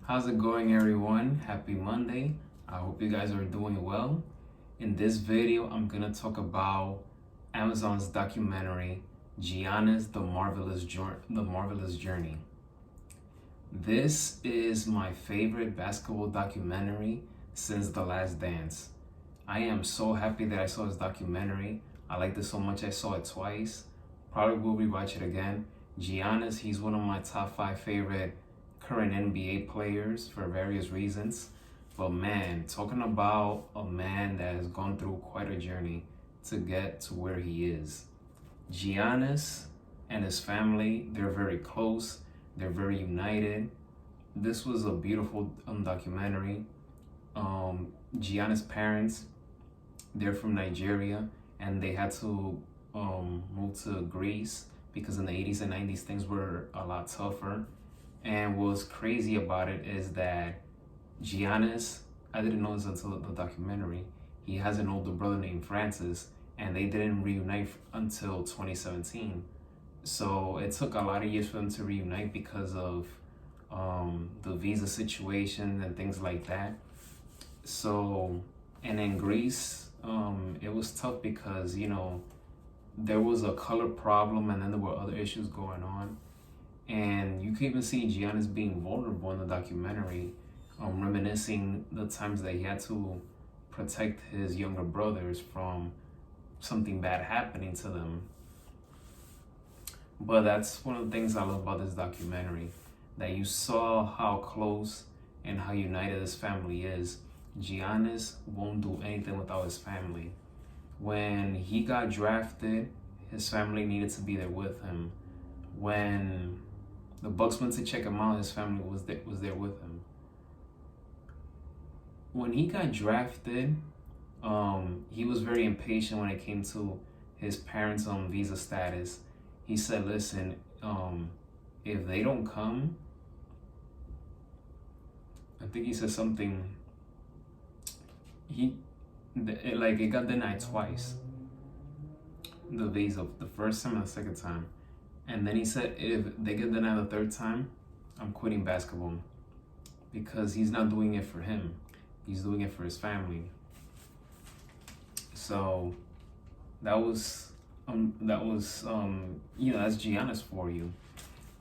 How's it going, everyone? Happy Monday. I hope you guys are doing well. In this video, I'm gonna talk about Amazon's documentary, Giannis, The Marvelous Journey. This is my favorite basketball documentary since The Last Dance. I am so happy that I saw this documentary. I liked it so much I saw it twice. Probably will rewatch it again. Giannis, he's one of my top 5 favorite current NBA players for various reasons. But man, talking about a man that has gone through quite a journey to get to where he is. Giannis and his family, they're very close, they're very united. This was a beautiful documentary. Giannis' parents, they're from Nigeria, and they had to move to Greece because in the 80s and 90s things were a lot tougher. And what's crazy about it is that Giannis, I didn't know this until the documentary, he has an older brother named Francis, and they didn't reunite until 2017. So it took a lot of years for them to reunite because of the visa situation and things like that. So, and in Greece, it was tough because, there was a color problem and then there were other issues going on. And you can even see Giannis being vulnerable in the documentary, reminiscing the times that he had to protect his younger brothers from something bad happening to them. But that's one of the things I love about this documentary, that you saw how close and how united his family is. Giannis won't do anything without his family. When he got drafted, his family needed to be there with him. When the Bucks went to check him out, his family was there with him. When he got drafted, he was very impatient when it came to his parents' visa status. He said, "Listen, if they don't come," I think he said something. It got denied twice. The visa, the first time and the second time. And then he said, if they get denied the third time, I'm quitting basketball, because he's not doing it for him. He's doing it for his family. So that's Giannis for you.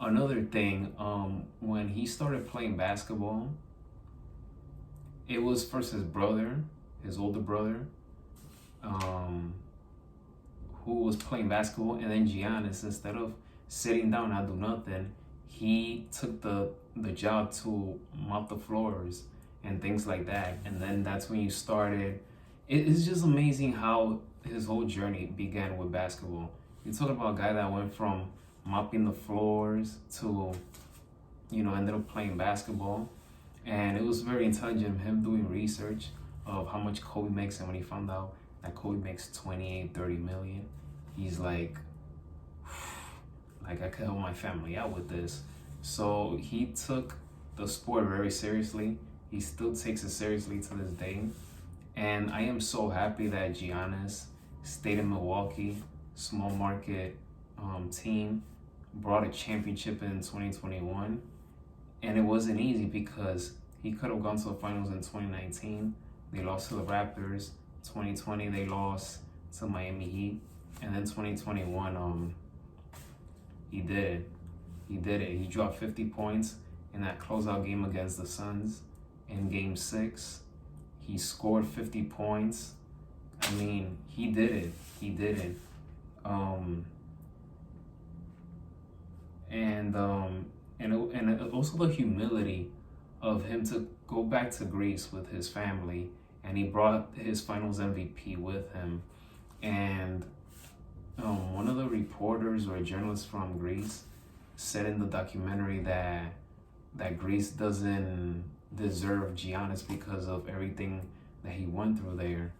Another thing, when he started playing basketball, it was first his brother, his older brother, who was playing basketball, and then Giannis, instead of sitting down and not do nothing, he took the job to mop the floors and things like that. And then that's when you started. It's just amazing how his whole journey began with basketball. You talk about a guy that went from mopping the floors to, ended up playing basketball. And it was very intelligent of him doing research of how much Kobe makes, and when he found out that Kobe makes 28-30 million, he's like I could help my family out with this. So he took the sport very seriously. He still takes it seriously to this day. And I am so happy that Giannis stayed in Milwaukee, small market team, brought a championship in 2021. And it wasn't easy because he could have gone to the finals in 2019. They lost to the Raptors. 2020, they lost to Miami Heat. And then 2021, he did it. He dropped 50 points in that closeout game against the Suns in Game 6. He scored 50 points. I mean, he did it. And also the humility of him to go back to Greece with his family, and he brought his Finals MVP with him. And one of the reporters or journalists from Greece said in the documentary that Greece doesn't deserve Giannis because of everything that he went through there.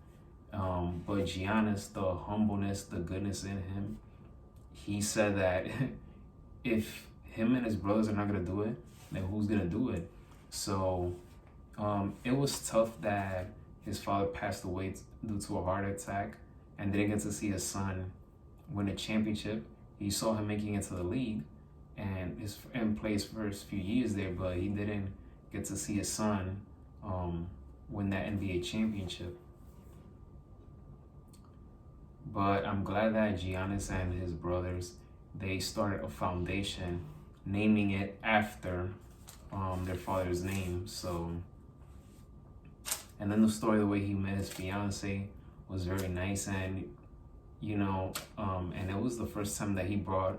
But Giannis, the humbleness, the goodness in him, he said that if him and his brothers are not gonna do it, then who's gonna do it? So it was tough that his father passed away due to a heart attack and didn't get to see his son win a championship. He saw him making it to the league and play his first few years there, but he didn't get to see his son win that NBA championship. But I'm glad that Giannis and his brothers, they started a foundation naming it after their father's name. So, and then the story, the way he met his fiance was very nice. And, and it was the first time that he brought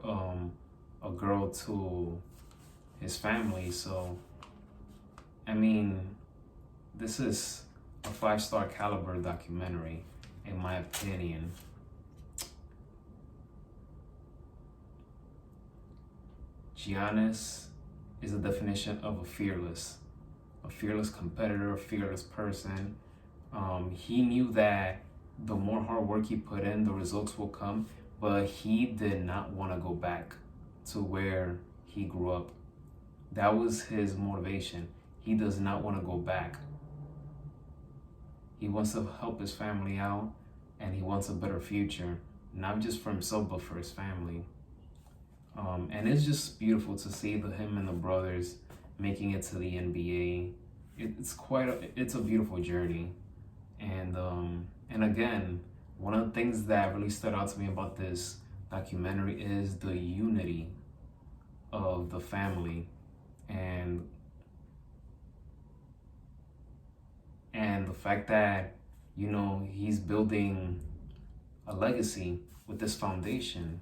a girl to his family. So, I mean, this is a 5-star caliber documentary, in my opinion. Giannis is the definition of a fearless competitor, a fearless person. He knew that the more hard work he put in, the results will come, but he did not want to go back to where he grew up. That was his motivation. He does not want to go back. He wants to help his family out, and he wants a better future, not just for himself, but for his family. And it's just beautiful to see him and the brothers making it to the NBA. It's a beautiful journey. And again, one of the things that really stood out to me about this documentary is the unity of the family, and the fact that he's building a legacy with this foundation.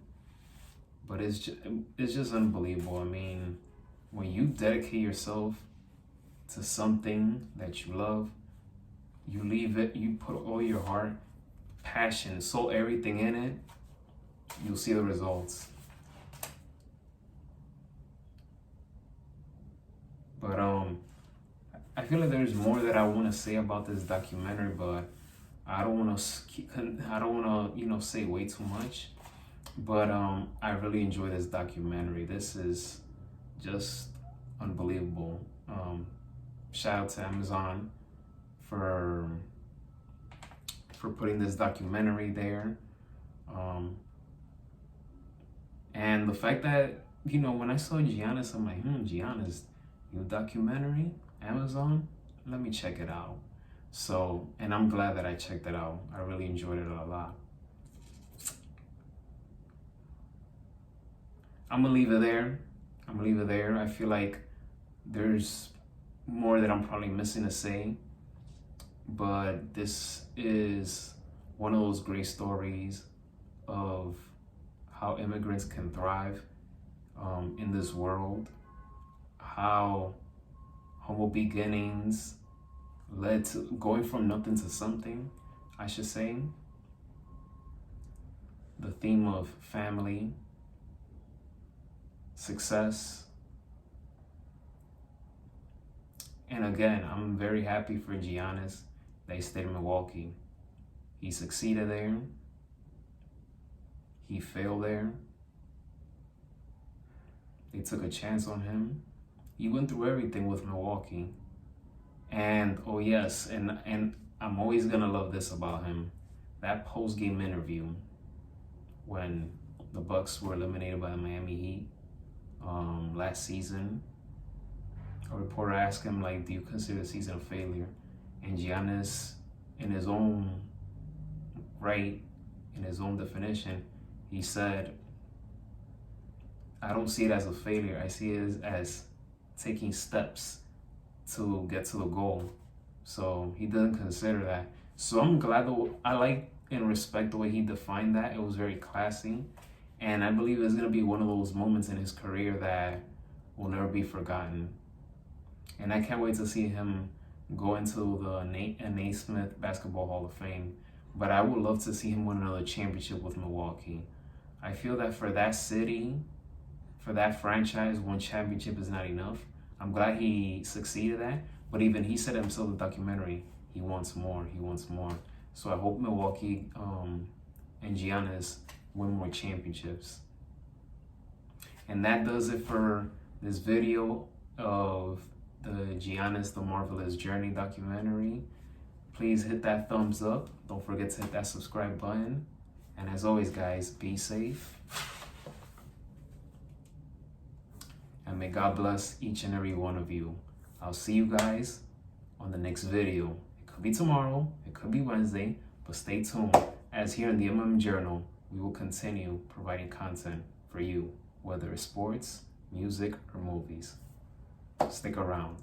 But it's just unbelievable. I mean, when you dedicate yourself to something that you love, you leave it, you put all your heart, passion, soul, everything in it, you'll see the results. But I feel like there's more that I want to say about this documentary, but I don't want to say way too much. But I really enjoy this documentary. This is just unbelievable. Shout out to Amazon for putting this documentary there. And the fact that, when I saw Giannis, I'm like, Giannis, new documentary, Amazon, let me check it out. So, and I'm glad that I checked it out. I really enjoyed it a lot. I'm gonna leave it there. I feel like there's more that I'm probably missing to say, but this is one of those great stories of how immigrants can thrive in this world, how humble beginnings led to going from nothing to something, I should say. The theme of family, success. And again, I'm very happy for Giannis that he stayed in Milwaukee. He succeeded there. He failed there. They took a chance on him. He went through everything with Milwaukee. And oh yes, and I'm always gonna love this about him. That post-game interview when the Bucks were eliminated by the Miami Heat last season, a reporter asked him, like, do you consider the season a failure? And Giannis, in his own right, in his own definition, he said, I don't see it as a failure. I see it as taking steps to get to the goal. So he doesn't consider that. So I'm glad I like and respect the way he defined that. It was very classy. And I believe it's going to be one of those moments in his career that will never be forgotten. And I can't wait to see him go into the Naismith Basketball Hall of Fame. But I would love to see him win another championship with Milwaukee. I feel that for that city, for that franchise, one championship is not enough. I'm glad he succeeded at, but even he said himself in the documentary, he wants more. So I hope Milwaukee and Giannis win more championships. And that does it for this video of the Giannis The Marvelous Journey documentary. Please hit that thumbs up. Don't forget to hit that subscribe button. And as always, guys, be safe. And may God bless each and every one of you. I'll see you guys on the next video. It could be tomorrow, it could be Wednesday, but stay tuned, as here in the Journal, we will continue providing content for you, whether it's sports, music, or movies. Stick around.